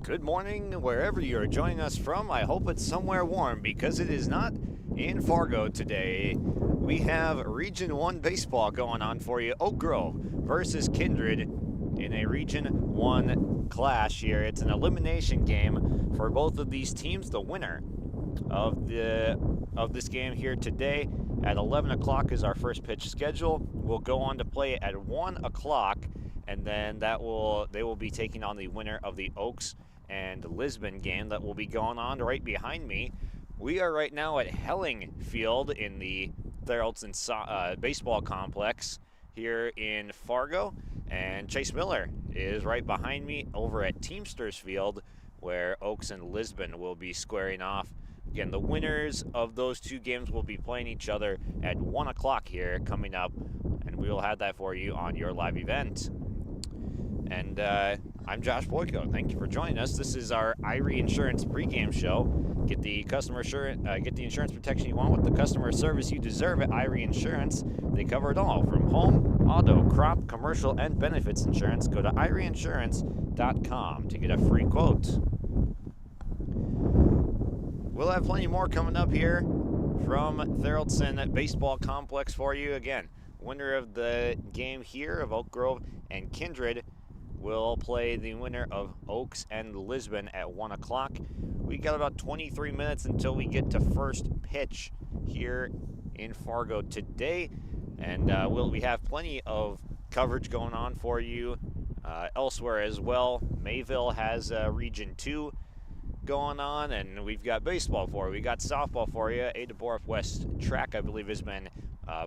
Good morning, wherever you're joining us from. I hope it's somewhere warm because it is not in Fargo today. We have Region 1 baseball going on for you. Oak Grove versus Kindred in a Region 1 clash here. It's an elimination game for both of these teams. The winner of this game here today at 11 o'clock is our first pitch schedule. We'll go on to play at 1 o'clock, and then they will be taking on the winner of the Oaks and Lisbon game that will be going on right behind me. We are right now at Helling Field in the Theraldson baseball complex here in Fargo, and Chase Miller is right behind me over at Teamsters Field where Oaks and Lisbon will be squaring off. Again, the winners of those two games will be playing each other at 1 o'clock here coming up, and we will have that for you on your live event. And I'm Josh Boyko. Thank you for joining us. This is our Irie Insurance pregame show. Get the insurance protection you want with the customer service you deserve at Irie Insurance. They cover it all, from home, auto, crop, commercial, and benefits insurance. Go to IrieInsurance.com to get a free quote. We'll have plenty more coming up here from Theraldson Baseball Complex for you. Again, winner of the game here of Oak Grove and Kindred will play the winner of Oaks and Lisbon at 1 o'clock. We got about 23 minutes until we get to first pitch here in Fargo today, and we have plenty of coverage going on for you elsewhere as well. Mayville has Region 2 going on, and we've got baseball for you. We got softball for you. Ada Borf West track, I believe, has been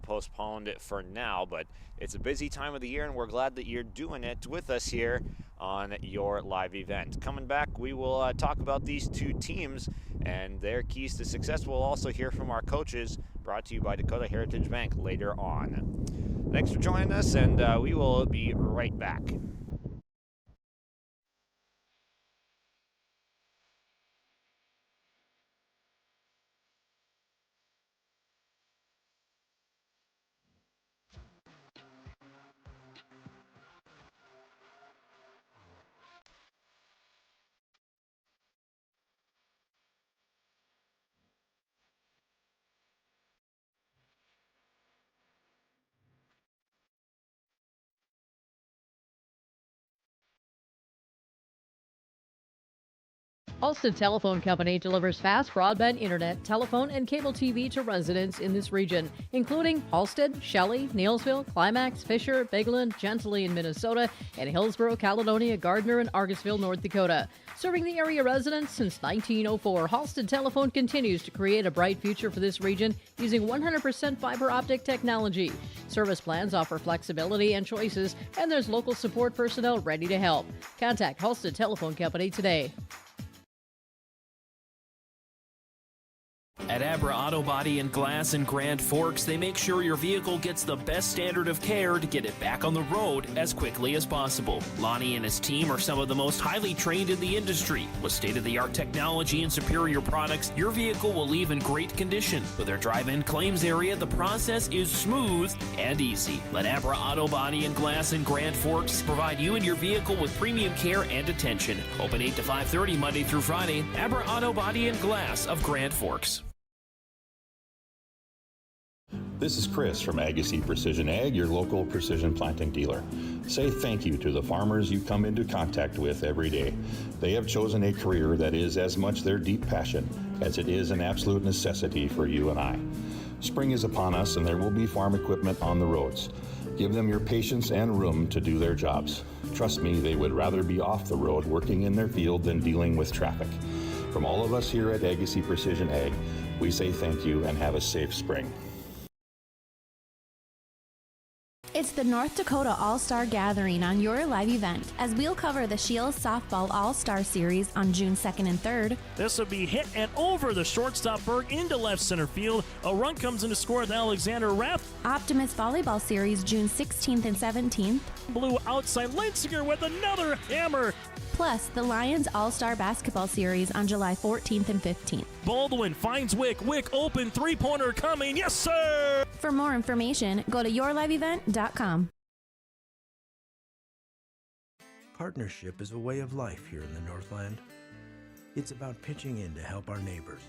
postponed for now, but it's a busy time of the year, and we're glad that you're doing it with us here on your live event. Coming back, we will talk about these two teams and their keys to success. We'll also hear from our coaches, brought to you by Dakota Heritage Bank later on. Thanks for joining us, and we will be right back. Halstead Telephone Company delivers fast broadband internet, telephone, and cable TV to residents in this region, including Halstead, Shelley, Neillsville, Climax, Fisher, Bigland, Gentilly in Minnesota, and Hillsborough, Caledonia, Gardner, and Argosville, North Dakota. Serving the area residents since 1904, Halstead Telephone continues to create a bright future for this region using 100% fiber optic technology. Service plans offer flexibility and choices, and there's local support personnel ready to help. Contact Halstead Telephone Company today. At Abra Auto Body and Glass in Grand Forks, they make sure your vehicle gets the best standard of care to get it back on the road as quickly as possible. Lonnie and his team are some of the most highly trained in the industry. With state-of-the-art technology and superior products, your vehicle will leave in great condition. With their drive-in claims area, the process is smooth and easy. Let Abra Auto Body and Glass in Grand Forks provide you and your vehicle with premium care and attention. Open 8 to 5:30 Monday through Friday. Abra Auto Body and Glass of Grand Forks. This is Chris from Agassiz Precision Ag, your local precision planting dealer. Say thank you to the farmers you come into contact with every day. They have chosen a career that is as much their deep passion as it is an absolute necessity for you and I. Spring is upon us, and there will be farm equipment on the roads. Give them your patience and room to do their jobs. Trust me, they would rather be off the road working in their field than dealing with traffic. From all of us here at Agassiz Precision Ag, we say thank you and have a safe spring. It's the North Dakota All-Star Gathering on your live event, as we'll cover the Shields Softball All-Star Series on June 2nd and 3rd. This will be hit and over the shortstop Berg into left center field. A run comes in to score with Alexander Rath. Optimist Volleyball Series June 16th and 17th. Blue outside Linsinger with another hammer. Plus, the Lions All-Star Basketball Series on July 14th and 15th. Baldwin finds Wick. Wick open, three-pointer coming. Yes, sir! For more information, go to yourliveevent.com. Partnership is a way of life here in the Northland. It's about pitching in to help our neighbors,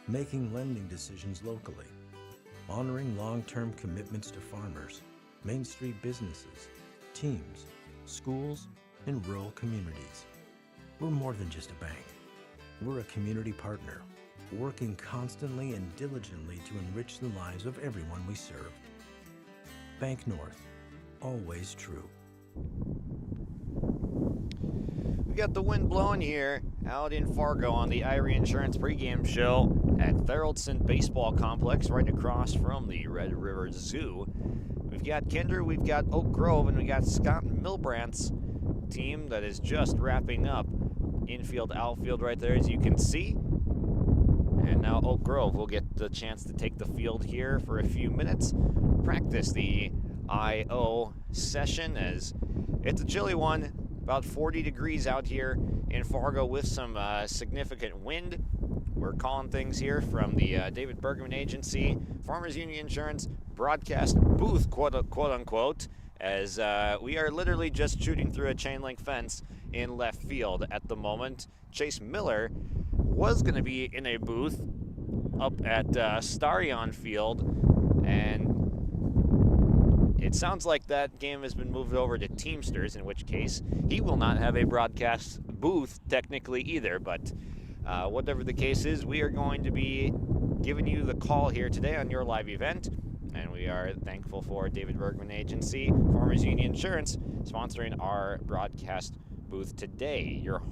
making lending decisions locally, honoring long-term commitments to farmers, Main Street businesses, teams, schools, and rural communities. We're more than just a bank. We're a community partner, working constantly and diligently to enrich the lives of everyone we serve. Bank North, always true. We got the wind blowing here out in Fargo on the Irie Insurance pregame show at Thoroldson Baseball Complex right across from the Red River Zoo. We've got Kindred, we've got Oak Grove, and we got Scott Milbrandt's team that is just wrapping up infield, outfield right there, as you can see. And now Oak Grove will get the chance to take the field here for a few minutes, practice the I.O. session, as it's a chilly one. About 40 degrees out here in Fargo with some significant wind. We're calling things here from the David Bergman Agency, Farmers Union Insurance broadcast booth, quote unquote, as we are literally just shooting through a chain link fence in left field at the moment. Chase Miller was going to be in a booth up at Starion Field, and it sounds like that game has been moved over to Teamsters, in which case he will not have a broadcast booth technically either. But whatever the case is, we are going to be giving you the call here today on your live event. And we are thankful for David Bergman Agency, Farmers Union Insurance, sponsoring our broadcast booth today. Your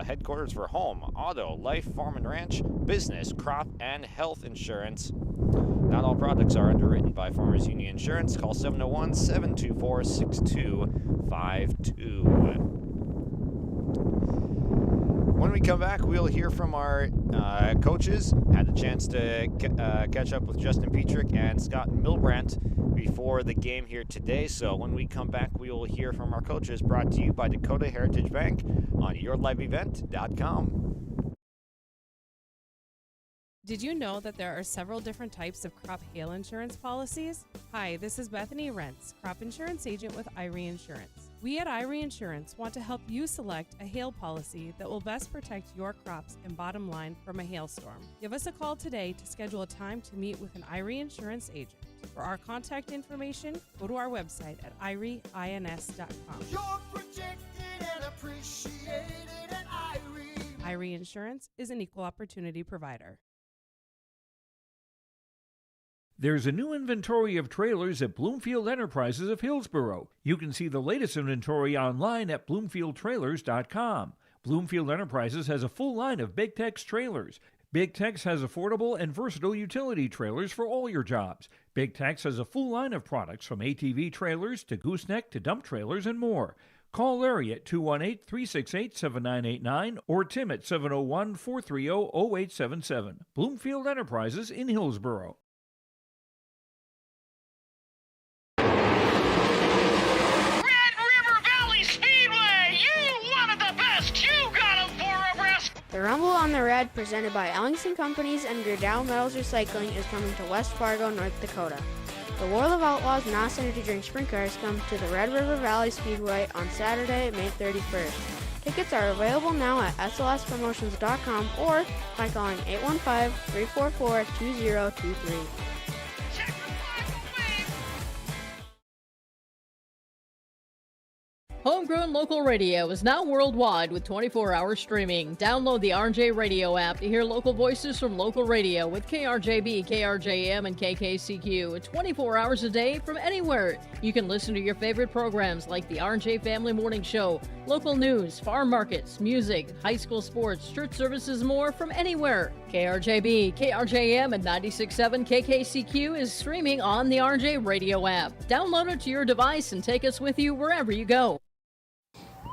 headquarters for home, auto, life, farm and ranch, business, crop, and health insurance. Not all products are underwritten by Farmers Union Insurance. Call 701-724-6252. When we come back, we'll hear from our coaches. Had a chance to catch up with Justin Petrick and Scott Milbrandt before the game here today. So when we come back, we will hear from our coaches, brought to you by Dakota Heritage Bank on yourliveevent.com. Did you know that there are several different types of crop hail insurance policies? Hi, this is Bethany Rentz, crop insurance agent with Irie Insurance. We at Irie Insurance want to help you select a hail policy that will best protect your crops and bottom line from a hailstorm. Give us a call today to schedule a time to meet with an Irie Insurance agent. For our contact information, go to our website at irieins.com. You're protected and appreciated at Irie. Irie Insurance is an equal opportunity provider. There's a new inventory of trailers at Bloomfield Enterprises of Hillsborough. You can see the latest inventory online at bloomfieldtrailers.com. Bloomfield Enterprises has a full line of Big Tex trailers. Big Tex has affordable and versatile utility trailers for all your jobs. Big Tex has a full line of products from ATV trailers to gooseneck to dump trailers and more. Call Larry at 218-368-7989 or Tim at 701-430-0877. Bloomfield Enterprises in Hillsborough. The Rumble on the Red, presented by Ellingson Companies and Gerdau Metals Recycling, is coming to West Fargo, North Dakota. The World of Outlaws and Awesome to Drink Sprint Cars come to the Red River Valley Speedway on Saturday, May 31st. Tickets are available now at slspromotions.com or by calling 815-344-2023. Homegrown local radio is now worldwide with 24-hour streaming. Download the RJ Radio app to hear local voices from local radio with KRJB, KRJM, and KKCQ 24 hours a day from anywhere. You can listen to your favorite programs like the RJ Family Morning Show, local news, farm markets, music, high school sports, church services, more from anywhere. KRJB, KRJM, and 96.7 KKCQ is streaming on the RJ Radio app. Download it to your device and take us with you wherever you go.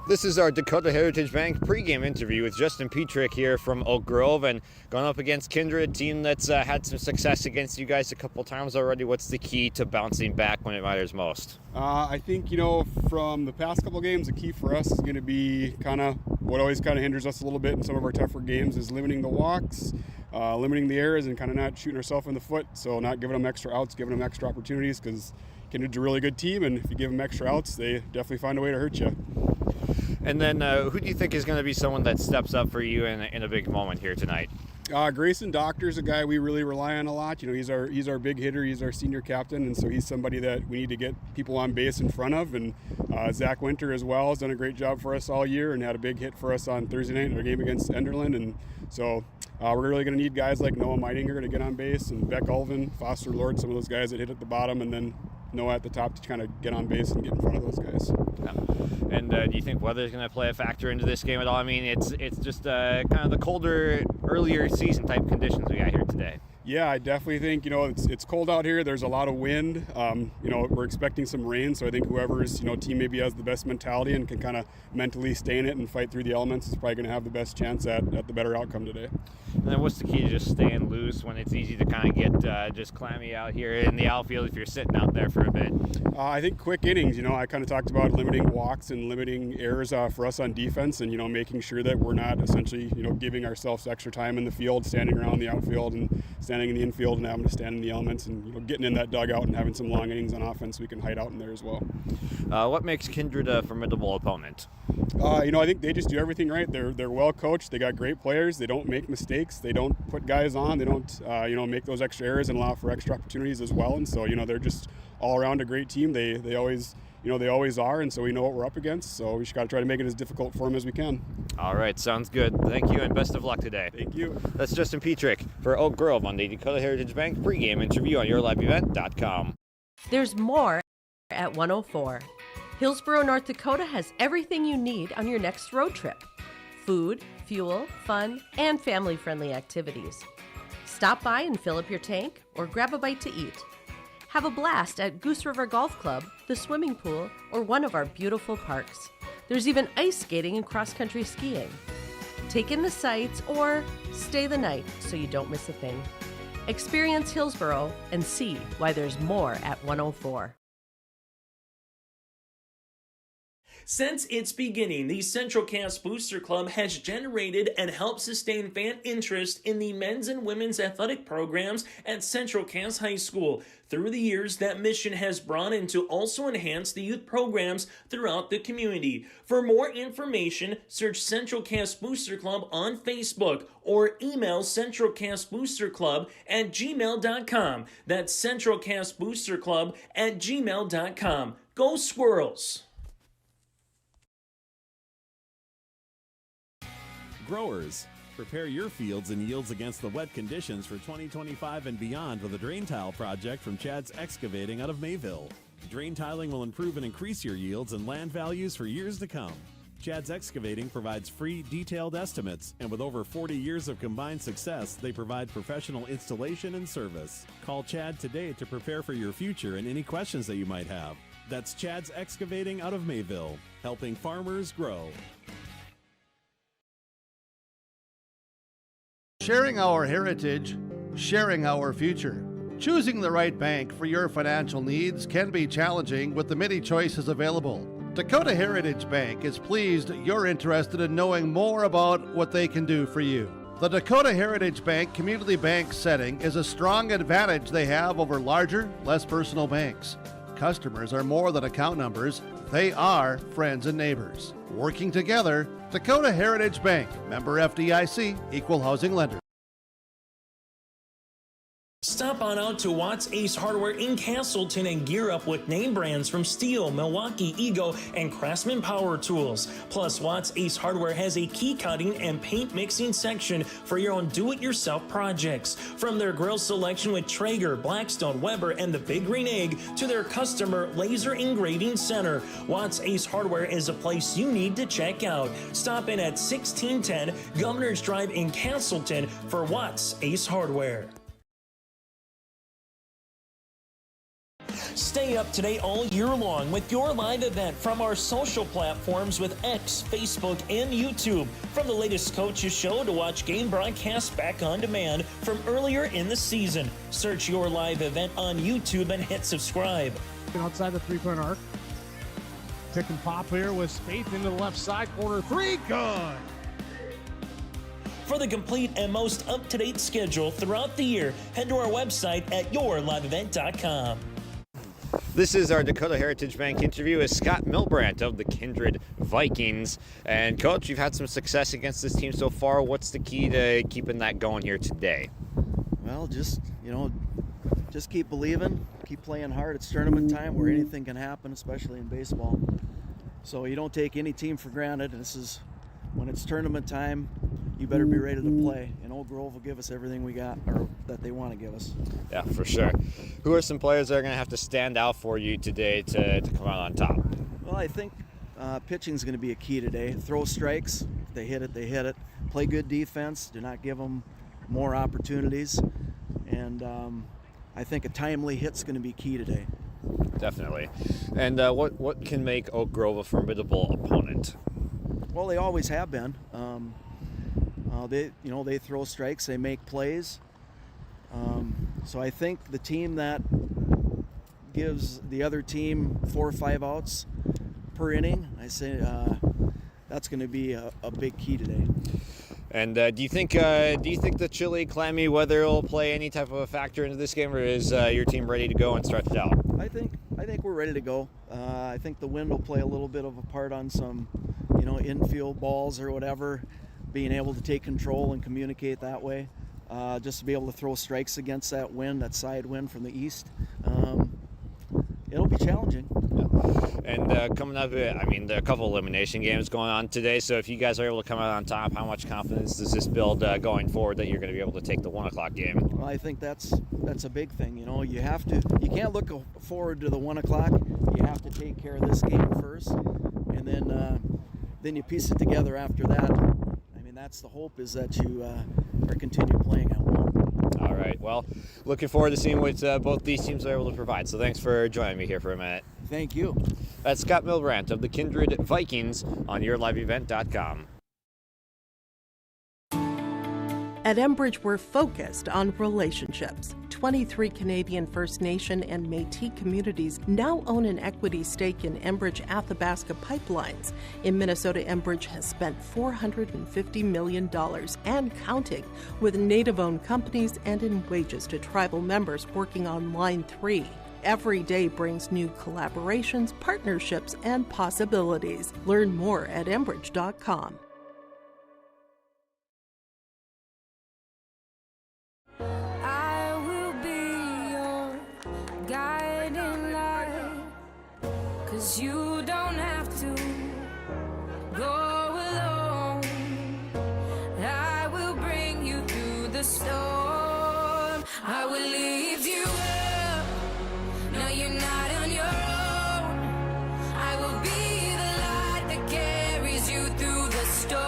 This is our Dakota Heritage Bank pregame interview with Justin Petrick here from Oak Grove, and going up against Kindred, team that's had some success against you guys a couple times already. What's the key to bouncing back when it matters most? I think, from the past couple games, the key for us is going to be kind of what always kind of hinders us a little bit in some of our tougher games is limiting the walks, limiting the errors, and kind of not shooting ourselves in the foot. So not giving them extra outs, giving them extra opportunities, because Kindred's a really good team, and if you give them extra outs, they definitely find a way to hurt you. And then who do you think is going to be someone that steps up for you in a big moment here tonight? Grayson Doctor's a guy we really rely on a lot. You know, he's our big hitter. He's our senior captain, and so he's somebody that we need to get people on base in front of. And Zach Winter as well has done a great job for us all year and had a big hit for us on Thursday night in our game against Enderlin. And so we're really going to need guys like Noah Meidinger to get on base, and Beck Ulvin, Foster Lord, some of those guys that hit at the bottom, and then Noah at the top to kind of get on base and get in front of those guys. Yeah. And do you think weather is going to play a factor into this game at all? I mean, it's just kind of the colder, earlier season type conditions we got here today. Yeah, I definitely think, it's cold out here. There's a lot of wind. We're expecting some rain, so I think whoever's, team maybe has the best mentality and can kind of mentally stay in it and fight through the elements is probably going to have the best chance at the better outcome today. And then what's the key to just staying loose when it's easy to kind of get just clammy out here in the outfield if you're sitting out there for a bit? I think quick innings, I kind of talked about limiting walks and limiting errors for us on defense and, making sure that we're not essentially, giving ourselves extra time in the field, standing around the outfield and standing in the infield and having to stand in the elements and, getting in that dugout and having some long innings on offense we can hide out in there as well. What makes Kindred a formidable opponent? I think they just do everything right. They're well coached. They got great players. They don't make mistakes. They don't put guys on. They don't, make those extra errors and allow for extra opportunities as well. And so, they're just all around a great team. They always, they always are. And so we know what we're up against. So we just got to try to make it as difficult for them as we can. All right. Sounds good. Thank you and best of luck today. Thank you. That's Justin Petrick for Oak Grove on the Dakota Heritage Bank pregame interview on yourliveevent.com. There's more at 104. Hillsborough, North Dakota has everything you need on your next road trip. Food, fuel, fun, and family-friendly activities. Stop by and fill up your tank or grab a bite to eat. Have a blast at Goose River Golf Club, the swimming pool, or one of our beautiful parks. There's even ice skating and cross-country skiing. Take in the sights or stay the night so you don't miss a thing. Experience Hillsborough and see why there's more at 104. Since its beginning, the Central Cass Booster Club has generated and helped sustain fan interest in the men's and women's athletic programs at Central Cass High School. Through the years, that mission has broadened to also enhance the youth programs throughout the community. For more information, search Central Cass Booster Club on Facebook or email centralcassboosterclub@gmail.com. That's centralcassboosterclub@gmail.com. Go Squirrels! Growers, prepare your fields and yields against the wet conditions for 2025 and beyond with a drain tile project from Chad's Excavating out of Mayville. Drain tiling will improve and increase your yields and land values for years to come. Chad's Excavating provides free, detailed estimates, and with over 40 years of combined success, they provide professional installation and service. Call Chad today to prepare for your future and any questions that you might have. That's Chad's Excavating out of Mayville, helping farmers grow. Sharing our heritage, sharing our future. Choosing the right bank for your financial needs can be challenging with the many choices available. Dakota Heritage Bank is pleased you're interested in knowing more about what they can do for you. The Dakota Heritage Bank community bank setting is a strong advantage they have over larger, less personal banks. Customers are more than account numbers, they are friends and neighbors. Working together, Dakota Heritage Bank, member FDIC, equal housing lender. Stop on out to Watts Ace Hardware in Castleton and gear up with name brands from Steel, Milwaukee, Ego, and Craftsman Power Tools. Plus, Watts Ace Hardware has a key cutting and paint mixing section for your own do-it-yourself projects. From their grill selection with Traeger, Blackstone, Weber, and the Big Green Egg to their customer laser engraving center, Watts Ace Hardware is a place you need to check out. Stop in at 1610 Governor's Drive in Castleton for Watts Ace Hardware. Stay up to date all year long with your live event from our social platforms with X, Facebook, and YouTube. From the latest coaches show to watch game broadcasts back on demand from earlier in the season. Search your live event on YouTube and hit subscribe. Outside the three-point arc. Pick and pop here with Spaeth into the left side corner. Three, good. For the complete and most up-to-date schedule throughout the year, head to our website at yourliveevent.com. This is our Dakota Heritage Bank interview with Scott Milbrandt of the Kindred Vikings. And Coach, you've had some success against this team so far. What's the key to keeping that going here today? Well, just keep believing, keep playing hard. It's tournament time where anything can happen, especially in baseball. So you don't take any team for granted. This is when it's tournament time. You better be ready to play, and Oak Grove will give us everything we got, or that they want to give us. Yeah, for sure. Who are some players that are going to have to stand out for you today to come out on top? Well, I think pitching is going to be a key today. Throw strikes. If they hit it, they hit it. Play good defense. Do not give them more opportunities. And I think a timely hit's going to be key today. Definitely. And what can make Oak Grove a formidable opponent? Well, they always have been. They throw strikes, they make plays. So I think the team that gives the other team 4 or 5 outs per inning, I say that's going to be a big key today. And do you think the chilly, clammy weather will play any type of a factor into this game, or is your team ready to go and stretched out? I think we're ready to go. I think the wind will play a little bit of a part on some, infield balls or whatever. Being able to take control and communicate that way, just to be able to throw strikes against that wind, that side wind from the east. It'll be challenging. Yeah. And coming up, there are a couple elimination games going on today. So if you guys are able to come out on top, how much confidence does this build going forward that you're going to be able to take the 1 o'clock game? Well, I think that's a big thing. You can't look forward to the 1 o'clock. You have to take care of this game first, and then you piece it together after that. That's the hope, is that you are continue playing at home. All right. Well, looking forward to seeing what both these teams are able to provide. So thanks for joining me here for a minute. Thank you. That's Scott Milbrandt of the Kindred Vikings on YourLiveEvent.com. At Enbridge, we're focused on relationships. 23 Canadian First Nation and Métis communities now own an equity stake in Enbridge Athabasca Pipelines. In Minnesota, Enbridge has spent $450 million and counting with Native-owned companies and in wages to tribal members working on Line 3. Every day brings new collaborations, partnerships, and possibilities. Learn more at Enbridge.com. You don't have to go alone. I will bring you through the storm. I will lift you up. No, you're not on your own. I will be the light that carries you through the storm.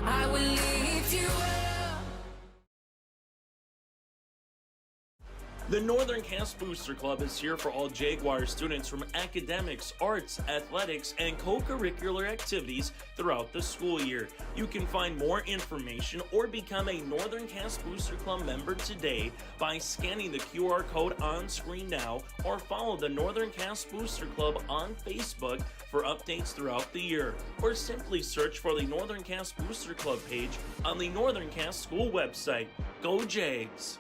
I will lift you up. The Northern Cast Booster Club is here for all Jaguar students from academics, arts, athletics, and co-curricular activities throughout the school year. You can find more information or become a Northern Cast Booster Club member today by scanning the QR code on screen now, or follow the Northern Cast Booster Club on Facebook for updates throughout the year, or simply search for the Northern Cast Booster Club page on the Northern Cast School website. Go Jags!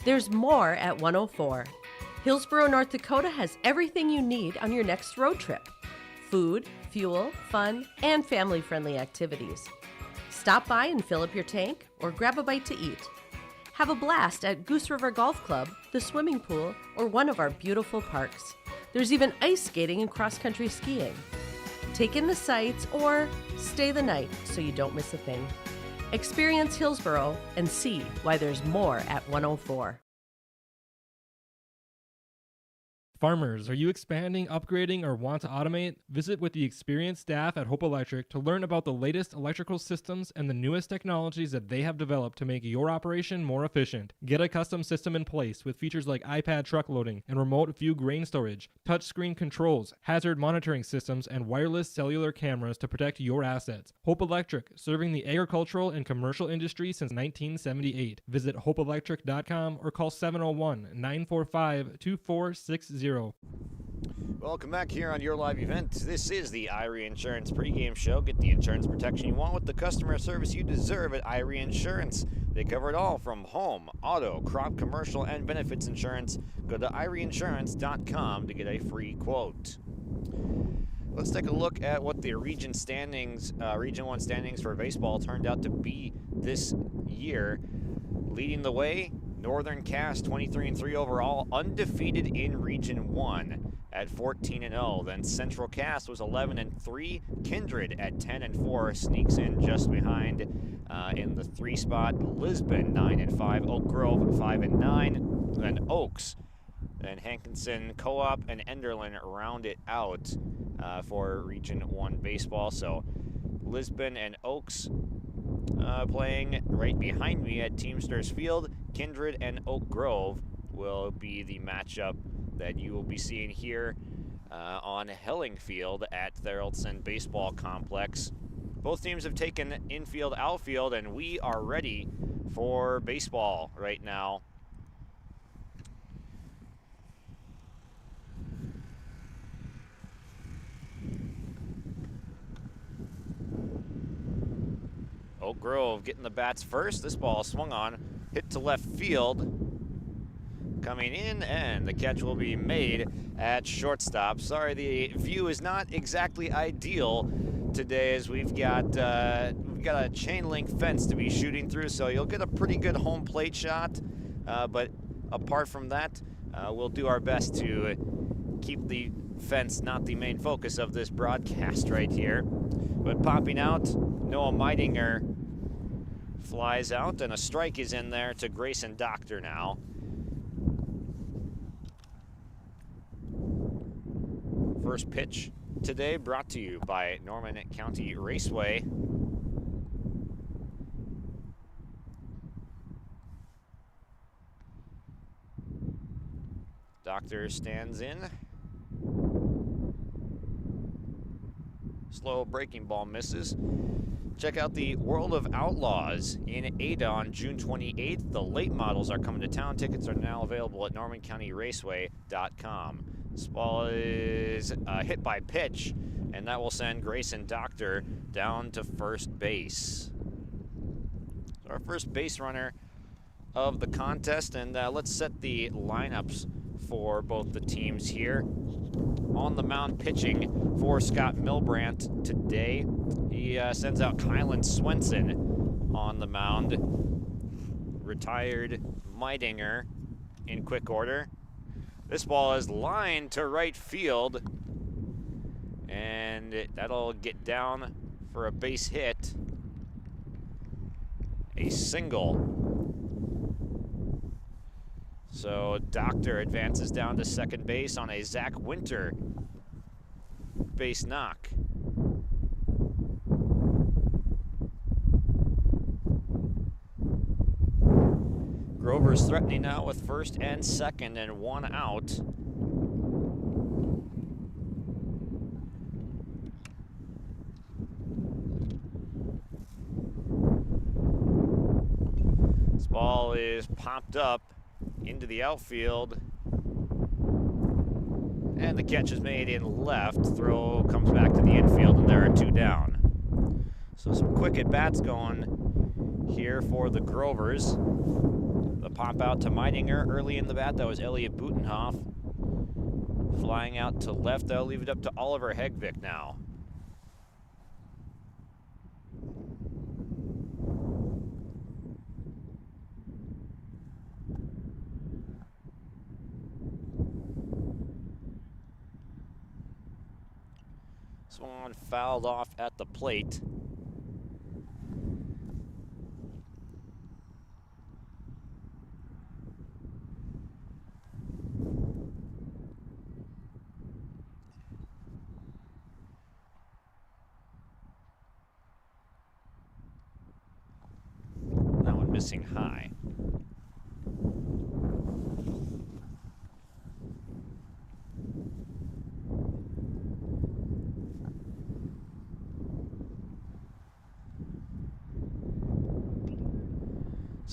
There's more at 104. Hillsborough, North Dakota has everything you need on your next road trip. Food, fuel, fun, and family-friendly activities. Stop by and fill up your tank or grab a bite to eat. Have a blast at Goose River Golf Club, the swimming pool, or one of our beautiful parks. There's even ice skating and cross-country skiing. Take in the sights or stay the night so you don't miss a thing. Experience Hillsborough and see why there's more at 104. Farmers, are you expanding, upgrading, or want to automate? Visit with the experienced staff at Hope Electric to learn about the latest electrical systems and the newest technologies that they have developed to make your operation more efficient. Get a custom system in place with features like iPad truck loading and remote view grain storage, touchscreen controls, hazard monitoring systems, and wireless cellular cameras to protect your assets. Hope Electric, serving the agricultural and commercial industry since 1978. Visit hopeelectric.com or call 701-945-2460. Welcome back here on your live event. This is the Irie Insurance pregame show. Get the insurance protection you want with the customer service you deserve at Irie Insurance. They cover it all from home, auto, crop, commercial, and benefits insurance. Go to IrieInsurance.com to get a free quote. Let's take a look at what the Region 1 standings for baseball turned out to be this year. Leading the way, Northern Cass 23-3 overall, undefeated in Region 1 at 14-0. Then Central Cass was 11-3. Kindred at 10-4 sneaks in just behind in the 3 spot. Lisbon 9-5. Oak Grove 5-9. Then Oaks, then Hankinson, Co-op, and Enderlin round it out for Region 1 baseball. So Lisbon and Oaks playing right behind me at Teamsters Field. Kindred and Oak Grove will be the matchup that you will be seeing here on Helling Field at Thoroldson Baseball Complex. Both teams have taken infield, outfield, and we are ready for baseball right now. Oak Grove getting the bats first. This ball swung on, hit to left field. Coming in, and the catch will be made at shortstop. Sorry, the view is not exactly ideal today, as we've got a chain link fence to be shooting through, so you'll get a pretty good home plate shot. But apart from that, we'll do our best to keep the fence not the main focus of this broadcast right here. But popping out, Noah Meidinger flies out, and a strike is in there to Grayson Doctor now. First pitch today brought to you by Norman County Raceway. Doctor stands in. Slow breaking ball misses. Check out the World of Outlaws in Ada on June 28th. The late models are coming to town. Tickets are now available at NormanCountyRaceway.com. This ball is hit by pitch, and that will send Grayson Doctor down to first base. So our first base runner of the contest, and let's set the lineups for both the teams here. On the mound pitching for Scott Milbrandt today, he sends out Kylan Swenson on the mound. Retired Meidinger in quick order. This ball is lined to right field, and that'll get down for a base hit. A single. So Doctor advances down to second base on a Zach Winter base knock. Grover's threatening now with first and second and one out. This ball is popped up into the outfield, and the catch is made in left. Throw comes back to the infield, and there are two down. So some quick at-bats going here for the Grovers. The pop out to Meidinger early in the bat. That was Elliot Butenhoff. Flying out to left. That'll leave it up to Oliver Hegvik now. Swan fouled off at the plate. That one missing high.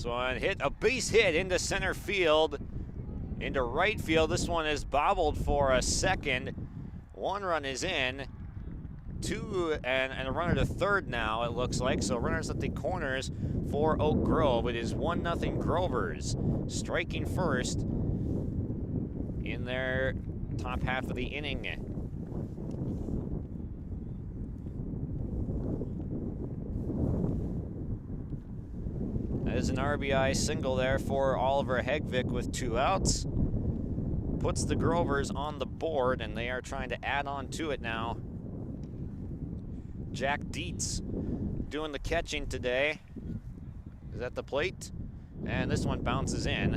Swan hit a base hit into center field, into right field. This one is bobbled for a second. One run is in. Two and a runner to third now, it looks like. So runners at the corners for Oak Grove. It is 1-0 Grovers striking first in their top half of the inning. That is an RBI single there for Oliver Hegvik with 2 outs. Puts the Grovers on the board, and they are trying to add on to it now. Jack Dietz doing the catching today. Is at the plate, and this one bounces in.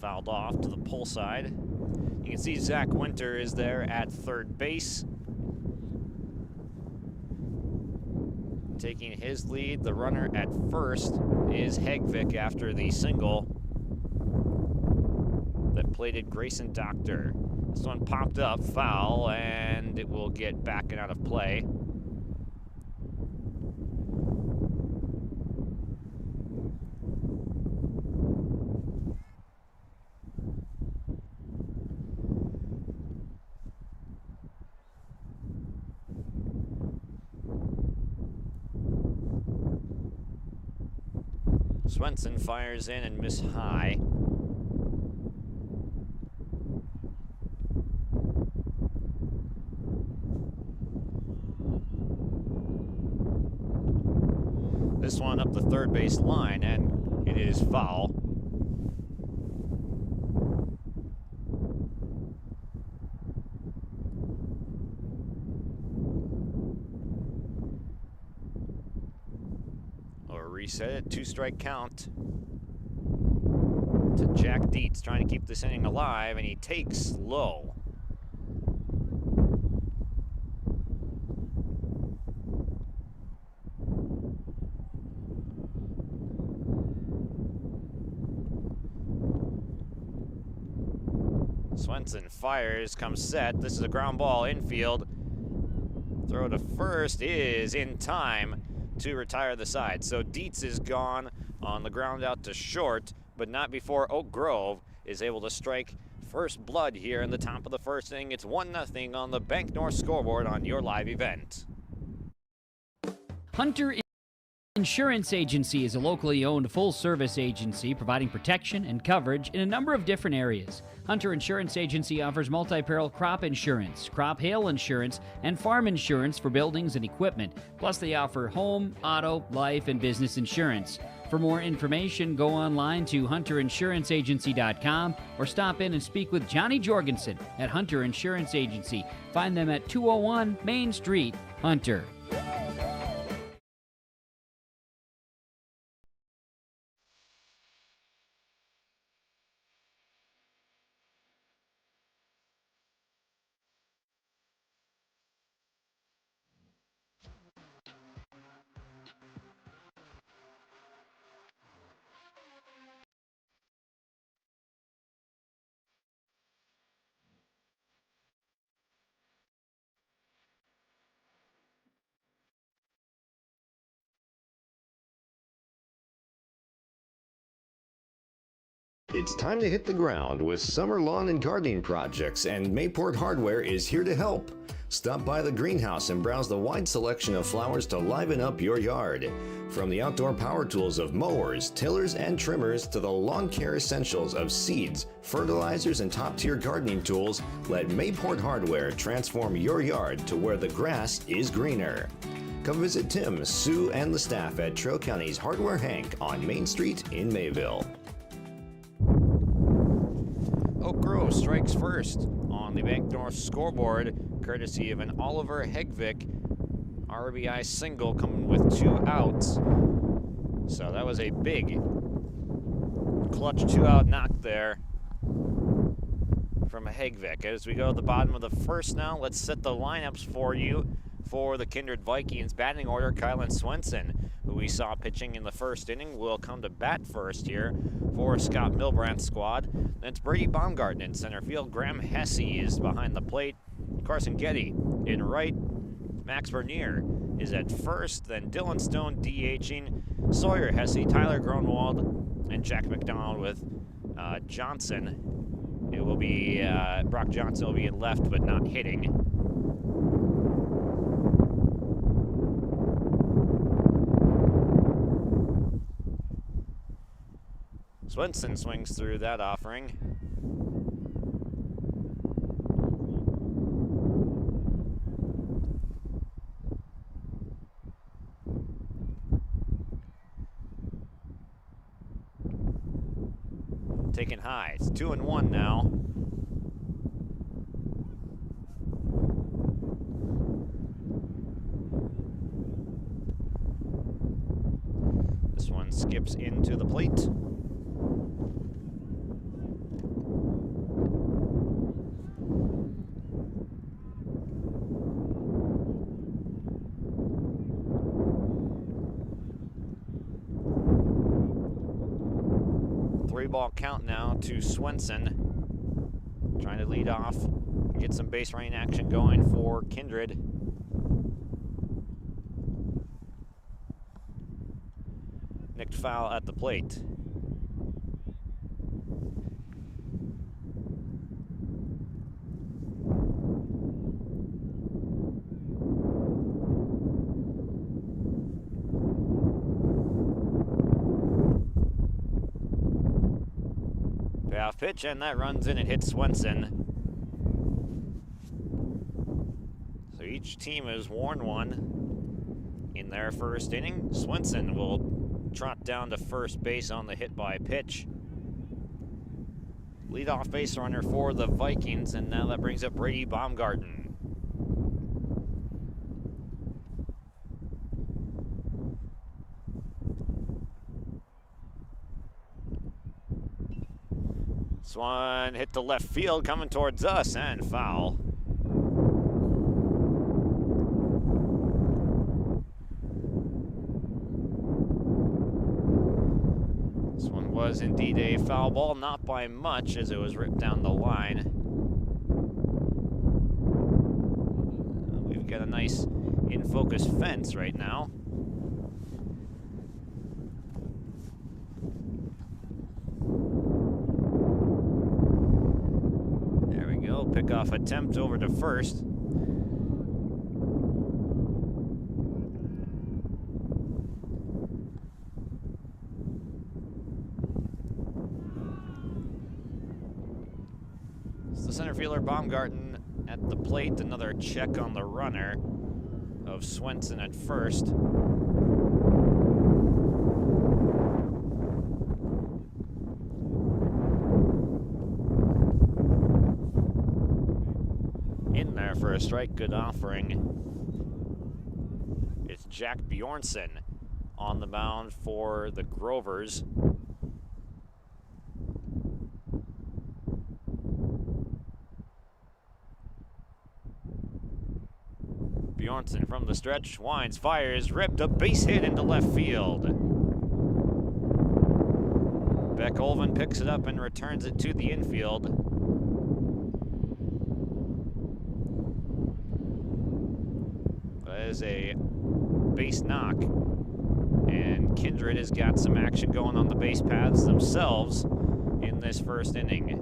Fouled off to the pull side. You can see Zach Winter is there at third base. Taking his lead, the runner at first is Hegvik after the single that plated Grayson Doctor. This one popped up, foul, and it will get back and out of play. Swenson fires in and miss high. This one up the third base line, and it is foul. Reset it, 2-strike count to Jack Dietz, trying to keep this inning alive, and he takes low. Swenson fires, comes set. This is a ground ball infield. Throw to first is in time to retire the side. So Dietz is gone on the ground out to short, but not before Oak Grove is able to strike first blood here in the top of the first inning. It's 1-0 on the Bank North scoreboard on your live event. Hunter Insurance Agency is a locally owned full-service agency providing protection and coverage in a number of different areas. Hunter Insurance Agency offers multi-peril crop insurance, crop hail insurance, and farm insurance for buildings and equipment. Plus, they offer home, auto, life, and business insurance. For more information, go online to hunterinsuranceagency.com or stop in and speak with Johnny Jorgensen at Hunter Insurance Agency. Find them at 201 Main Street, Hunter. It's time to hit the ground with summer lawn and gardening projects, and Mayport Hardware is here to help. Stop by the greenhouse and browse the wide selection of flowers to liven up your yard. From the outdoor power tools of mowers, tillers, and trimmers to the lawn care essentials of seeds, fertilizers, and top-tier gardening tools, let Mayport Hardware transform your yard to where the grass is greener. Come visit Tim, Sue, and the staff at Trail County's Hardware Hank on Main Street in Mayville. Oak Grove strikes first on the Bank North scoreboard, courtesy of an Oliver Hegvik RBI single coming with 2 outs. So that was a big clutch 2-out knock there from Hegvik. As we go to the bottom of the first now, let's set the lineups for you for the Kindred Vikings. Batting order, Kylan Swenson, who we saw pitching in the first inning, will come to bat first here for Scott Milbrandt's squad. Then it's Brady Baumgarten in center field. Graham Hesse is behind the plate. Carson Getty in right. Max Bernier is at first. Then Dylan Stone DHing. Sawyer Hesse, Tyler Gronwald, and Jack McDonald with Johnson. It will be Brock Johnson will be in left, but not hitting. Swenson swings through that offering. Taken high. It's 2-1 now. This one skips into the plate. Three-ball count now to Swenson. Trying to lead off, get some base running action going for Kindred. Nicked foul at the plate. Payoff pitch, and that runs in and hits Swenson. So each team has worn one in their first inning. Swenson will trot down to first base on the hit by pitch. Leadoff base runner for the Vikings, and now that brings up Brady Baumgarten. This one hit to left field, coming towards us, and foul. This one was indeed a foul ball, not by much, as it was ripped down the line. We've got a nice in-focus fence right now. Pickoff attempt over to first. It's the center fielder Baumgarten at the plate. Another check on the runner of Swenson at first. For a strike, good offering. It's Jack Bjornsson on the mound for the Grovers. Bjornsson from the stretch, winds, fires, ripped, a base hit into left field. Beck Olven picks it up and returns it to the infield. Is a base knock, and Kindred has got some action going on the base paths themselves in this first inning.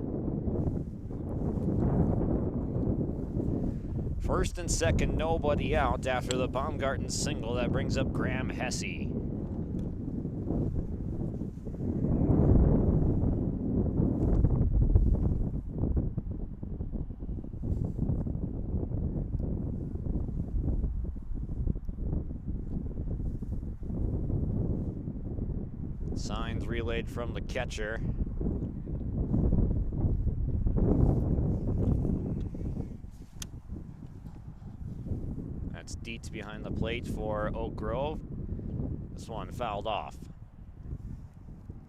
First and second, nobody out after the Baumgarten single. That brings up Graham Hesse. Signs relayed from the catcher. That's Dietz behind the plate for Oak Grove. This one fouled off.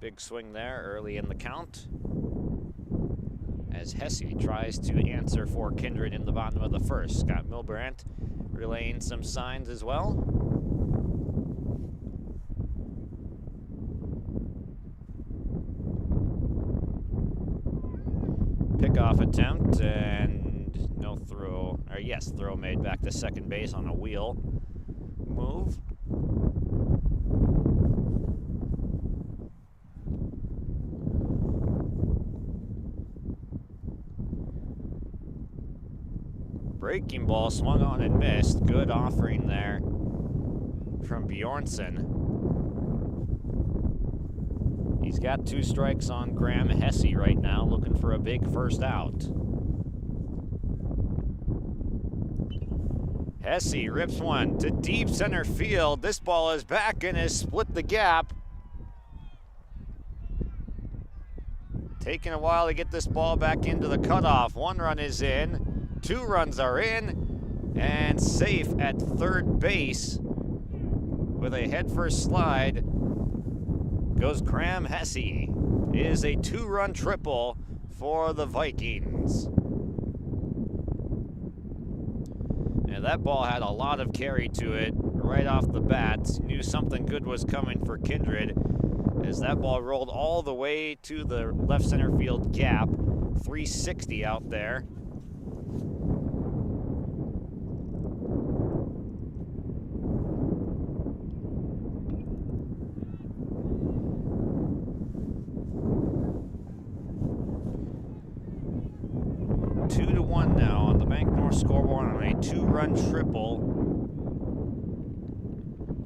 Big swing there early in the count, as Hesse tries to answer for Kindred in the bottom of the first. Scott Milbrandt relaying some signs as well. Pickoff attempt, and no throw, Or yes, throw made back to second base on a wheel move. Breaking ball swung on and missed. Good offering there from Bjornsson. He's got 2 strikes on Graham Hesse right now, looking for a big first out. Hesse rips one to deep center field. This ball is back and has split the gap. Taking a while to get this ball back into the cutoff. 1 run is in. 2 runs are in, and safe at third base with a headfirst slide goes Graham Hesse. It is a 2-run triple for the Vikings. And that ball had a lot of carry to it right off the bat. Knew something good was coming for Kindred as that ball rolled all the way to the left center field gap. 360 out there. Scoreboard on a 2-run triple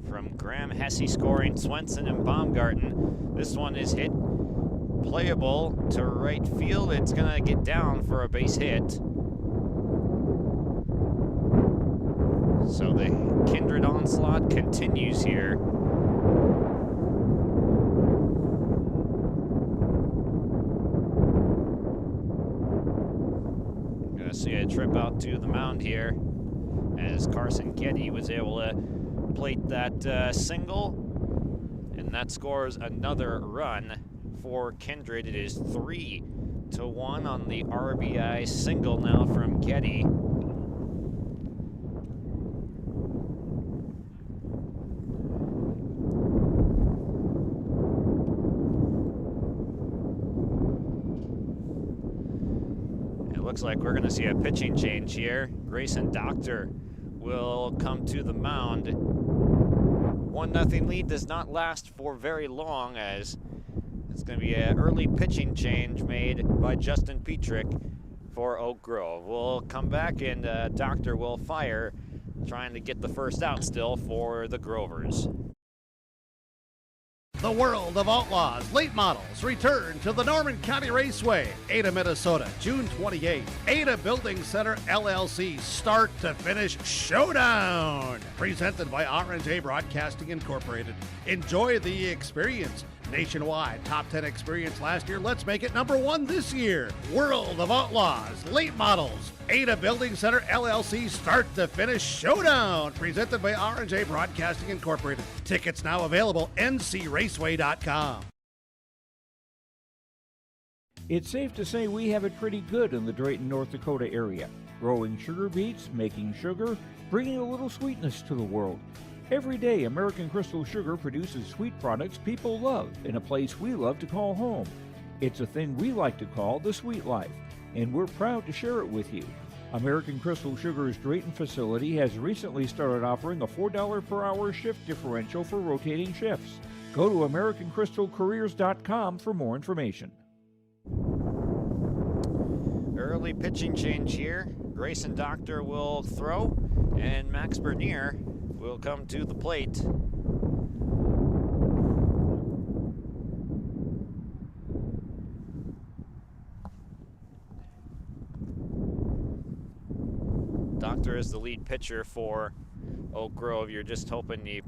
from Graham Hesse scoring Swenson and Baumgarten. This one is hit playable to right field. It's going to get down for a base hit. So the Kindred onslaught continues here. See a trip out to the mound here as Carson Getty was able to plate that single, and that scores another run for Kindred. It is 3-1 on the RBI single now from Getty. Looks like we're going to see a pitching change here. Grayson Doctor will come to the mound. 1-0 lead does not last for very long, as it's going to be an early pitching change made by Justin Petrick for Oak Grove. We'll come back and Doctor will fire, trying to get the first out still for the Grovers. The World of Outlaws late models return to the Norman County Raceway, Ada, Minnesota, June 28th. Ada Building Center LLC start to finish showdown. Presented by R&J Broadcasting Incorporated. Enjoy the experience. Nationwide top 10 experience last year. Let's make it number 1 this year. World of Outlaws late models. Ada Building Center LLC start to finish showdown. Presented by R&J Broadcasting Incorporated. Tickets now available. ncraceway.com. It's safe to say we have it pretty good in the Drayton, North Dakota area. Growing sugar beets, making sugar, bringing a little sweetness to the world. Every day, American Crystal Sugar produces sweet products people love in a place we love to call home. It's a thing we like to call the sweet life, and we're proud to share it with you. American Crystal Sugar's Drayton facility has recently started offering a $4 per hour shift differential for rotating shifts. Go to AmericanCrystalCareers.com for more information. Early pitching change here. Grayson Doctor will throw, and Max Bernier will come to the plate. Doctor is the lead pitcher for Oak Grove. You're just hoping you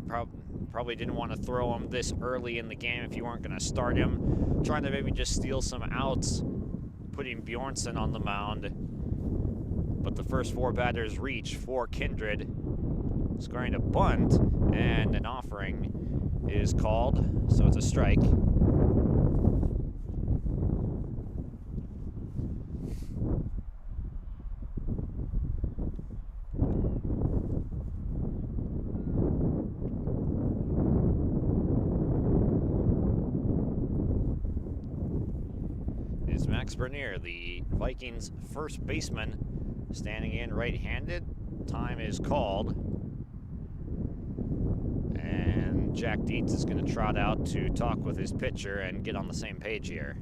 probably didn't want to throw him this early in the game if you weren't going to start him. Trying to maybe just steal some outs, putting Bjornsson on the mound. But the first 4 batters reach for Kindred. Scoring a bunt, and an offering is called, so it's a strike. Is Max Bernier, the Vikings' first baseman, Standing in right-handed. Time is called. And Jack Dietz is going to trot out to talk with his pitcher and get on the same page here.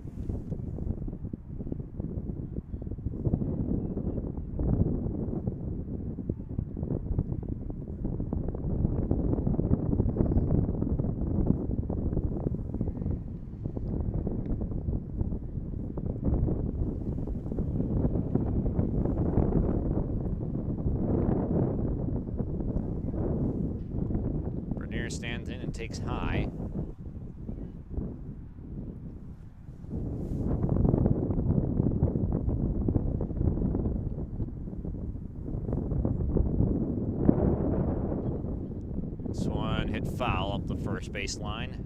Stands in and takes high. This one hit foul up the first baseline.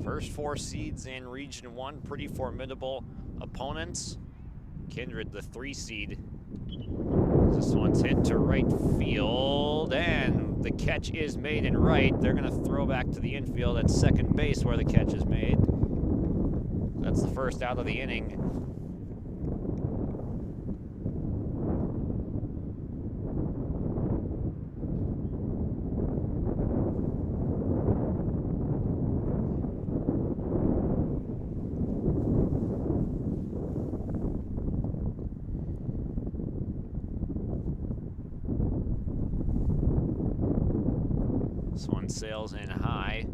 First 4 seeds in Region 1, pretty formidable opponents. Kindred, the 3 seed. This one's hit to right field, and the catch is made in right. They're going to throw back to the infield at second base where the catch is made. That's the first out of the inning. This one sails in high.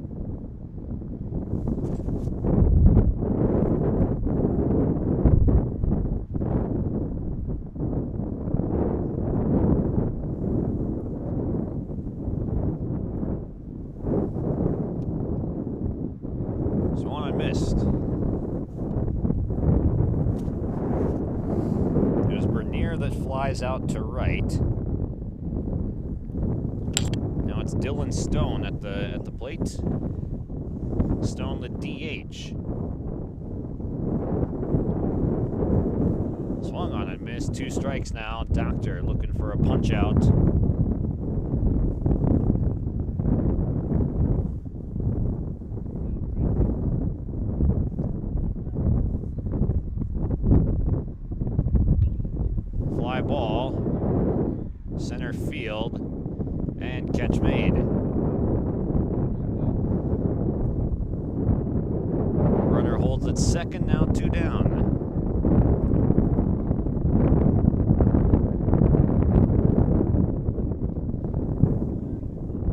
Swung and missed. There's Bernier that flies out to right. It's Dylan Stone at the plate. Stone the DH. Swung on and missed. 2 strikes now. Doctor looking for a punch out. Fly ball. Center field. And catch made. Runner holds at second, now 2 down.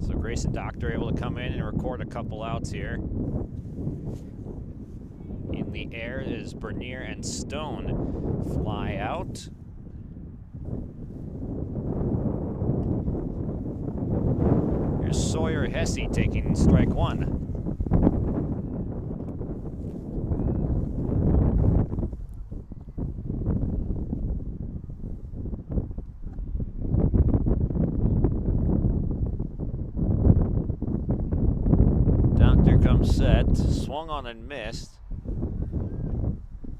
So Grayson Doctor able to come in and record a couple outs here. In the air is Bernier and Stone fly out. Sawyer Hesse taking strike 1. Doctor comes set, swung on and missed.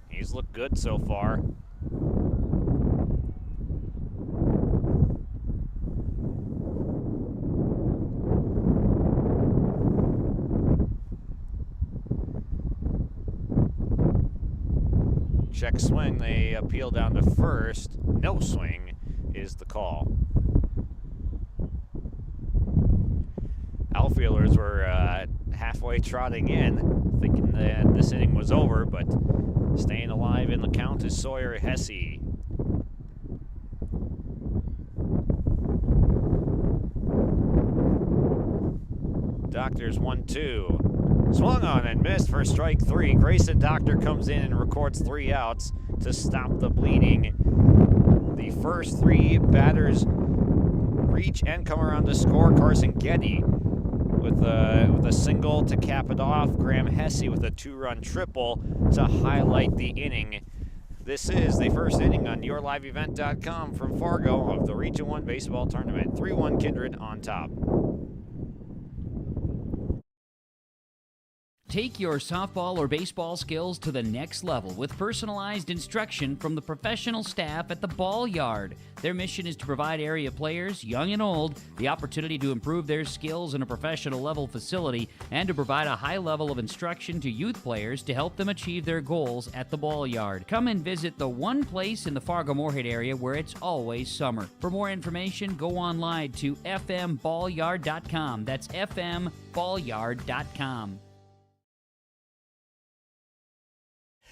He's looked good so far. Check swing, they appeal down to first. No swing is the call. Outfielders were halfway trotting in, thinking that this inning was over, but staying alive in the count is Sawyer Hesse. Doctor's 1-2. Swung on and missed for strike 3. Grayson Doctor comes in and records 3 outs to stop the bleeding. The first 3 batters reach and come around to score. Carson Getty with a single to cap it off. Graham Hesse with a 2-run triple to highlight the inning. This is the first inning on YourLiveEvent.com from Fargo of the Region 1 Baseball Tournament. 3-1 Kindred on top. Take your softball or baseball skills to the next level with personalized instruction from the professional staff at the Ball Yard. Their mission is to provide area players, young and old, the opportunity to improve their skills in a professional level facility and to provide a high level of instruction to youth players to help them achieve their goals at the Ball Yard. Come and visit the one place in the Fargo-Moorhead area where it's always summer. For more information, go online to fmballyard.com. That's fmballyard.com.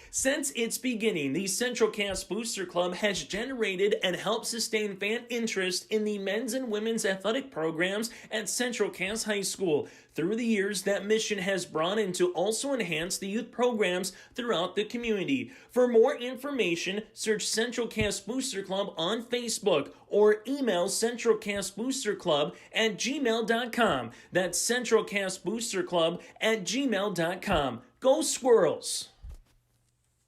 Since its beginning, the Central Cass Booster Club has generated and helped sustain fan interest in the men's and women's athletic programs at Central Cass High School. Through the years, that mission has broadened to also enhance the youth programs throughout the community. For more information, search Central Cass Booster Club on Facebook or email centralcassboosterclub@gmail.com. That's centralcassboosterclub@gmail.com. Go Squirrels!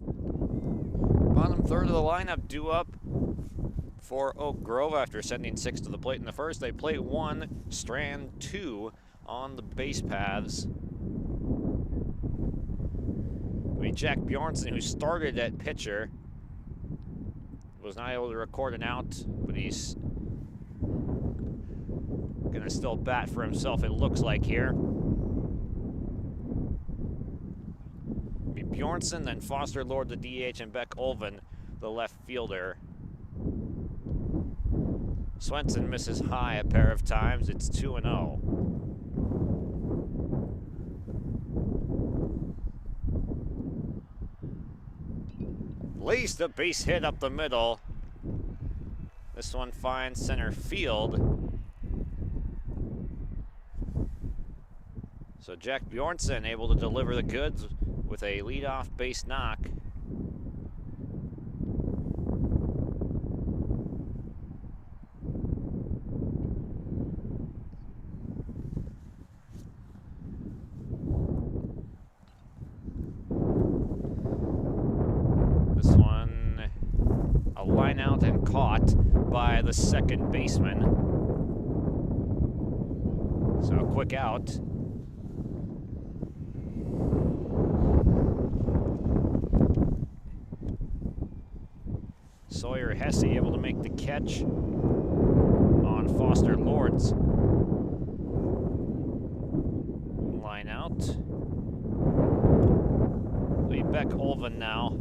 Bottom third of the lineup due up for Oak Grove after sending 6 to the plate in the first. They plate 1, strand 2 on the base paths. It'll be Jack Bjornson, who started at pitcher. Was not able to record an out, but he's gonna still bat for himself, it looks like here. Bjornson, then Foster Lord, the DH, and Beck Olven, the left fielder. Swenson misses high a pair of times. It's 2-0. Lays the base hit up the middle. This one finds center field. So Jack Bjornson able to deliver the goods with a leadoff base knock. This one, a line out and caught by the second baseman. So a quick out. Sawyer Hesse able to make the catch on Foster Lords. Line out. Lee Beck Olven now